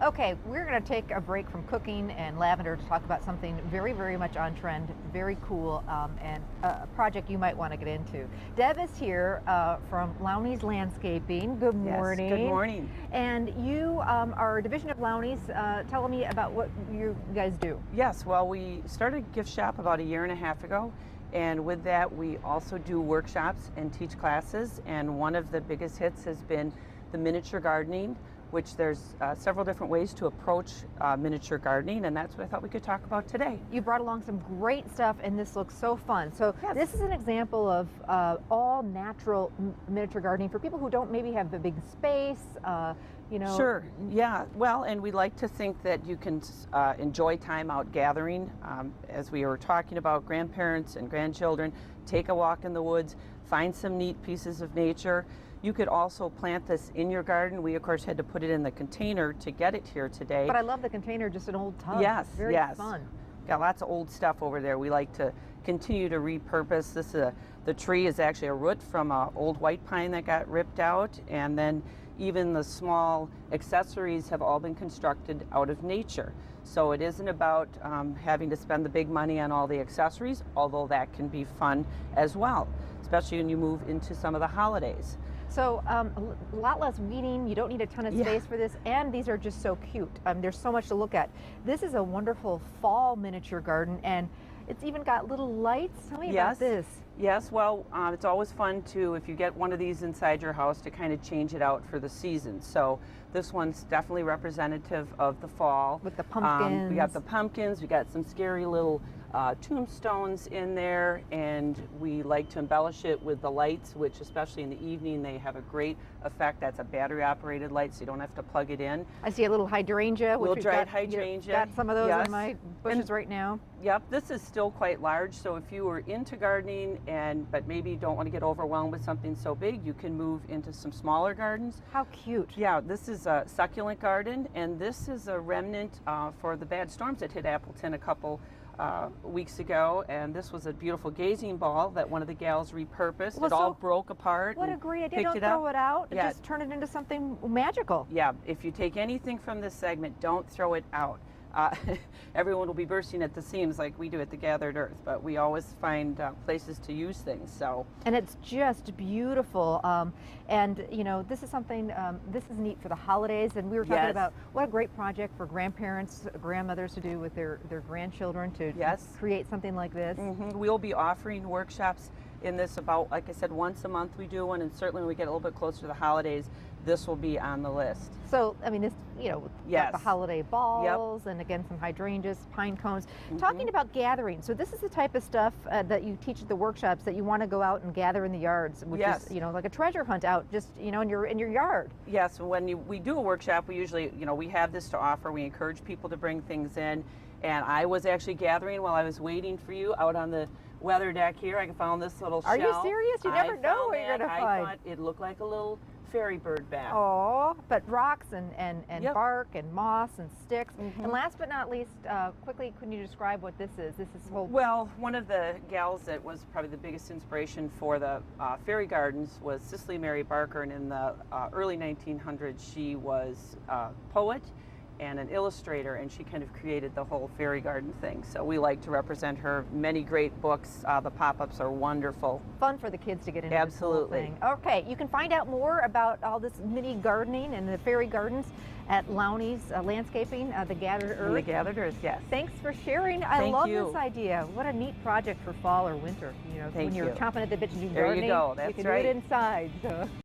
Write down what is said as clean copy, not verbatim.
Okay, we're going to take a break from cooking and lavender to talk about something very, very much on trend, very cool, and a project you might want to get into. Deb is here from Lowney's Landscaping. Good morning. Yes, good morning. And you are a division of Lowney's. Tell me about what you guys do. Yes, well, we started a gift shop about a year and a half ago. And with that, we also do workshops and teach classes. And one of the biggest hits has been the miniature gardening, which there's several different ways to approach miniature gardening, and that's what I thought we could talk about today. You brought along some great stuff, and this looks so fun. So yes. This is an example of all natural miniature gardening for people who don't maybe have the big space, you know. Sure, yeah. Well, and we like to think that you can enjoy time out gathering. As we were talking about, grandparents and grandchildren, take a walk in the woods, find some neat pieces of nature. You could also plant this in your garden. We, of course, had to put it in the container to get it here today. But I love the container, just an old tub. Yes, very yes. fun. Got lots of old stuff over there. We like to continue to repurpose. The tree is actually a root from an old white pine that got ripped out, and then even the small accessories have all been constructed out of nature. So it isn't about having to spend the big money on all the accessories, although that can be fun as well, especially when you move into some of the holidays. So a lot less weeding, you don't need a ton of space for this, and these are just so cute. There's so much to look at. This is a wonderful fall miniature garden, and it's even got little lights. Tell me about this. Yes, well, it's always fun to, if you get one of these inside your house, to kind of change it out for the season. So this one's definitely representative of the fall. With the pumpkins. We got the pumpkins, we got some scary little tombstones in there, and we like to embellish it with the lights, which especially in the evening they have a great effect. That's a battery operated light, so you don't have to plug it in. I see a little hydrangea. Little dried hydrangea. Got some of those in my bushes right now. Yep, this is still quite large, so if you were into gardening but maybe don't want to get overwhelmed with something so big, you can move into some smaller gardens. How cute. Yeah, this is a succulent garden, and this is a remnant for the bad storms that hit Appleton a couple weeks ago, and this was a beautiful gazing ball that one of the gals repurposed. Well, it all broke apart. What a great idea. Don't throw it out. Yeah. Just turn it into something magical. Yeah, if you take anything from this segment, don't throw it out. Everyone will be bursting at the seams like we do at the Gathered Earth, but we always find places to use things. So, and it's just beautiful, and you know, this is something, this is neat for the holidays, and we were talking about what a great project for grandparents, grandmothers to do with their grandchildren to create something like this. We'll be offering workshops in this about, like I said, once a month we do one, and certainly when we get a little bit closer to the holidays, this will be on the list. So, I mean, this, you know, got the holiday balls, and again, some hydrangeas, pine cones. Talking about gathering, so this is the type of stuff that you teach at the workshops that you want to go out and gather in the yards, which is, you know, like a treasure hunt out, just, you know, in your yard. Yes, when we do a workshop, we usually, you know, we have this to offer. We encourage people to bring things in, and I was actually gathering while I was waiting for you out on the weather deck here. I found this little shell. Are you serious? You never know what you're going to find. I thought it looked like a little fairy bird bath. Oh, but rocks and bark and moss and sticks. And last but not least, quickly, can you describe what this is? This is whole. Well, one of the gals that was probably the biggest inspiration for the fairy gardens was Cicely Mary Barker, and in the early 1900s, she was a poet and an illustrator, and she kind of created the whole fairy garden thing. So we like to represent her. Many great books. The pop-ups are wonderful. Fun for the kids to get into. Absolutely. This whole thing. Okay, you can find out more about all this mini gardening and the fairy gardens at Lowney's Landscaping, the Gathered Earth. The Gathered Earth, yes. Thanks for sharing. I love this idea. What a neat project for fall or winter. You know, when you're chomping at the bit to do gardening, there you go. That's you can do it inside. So.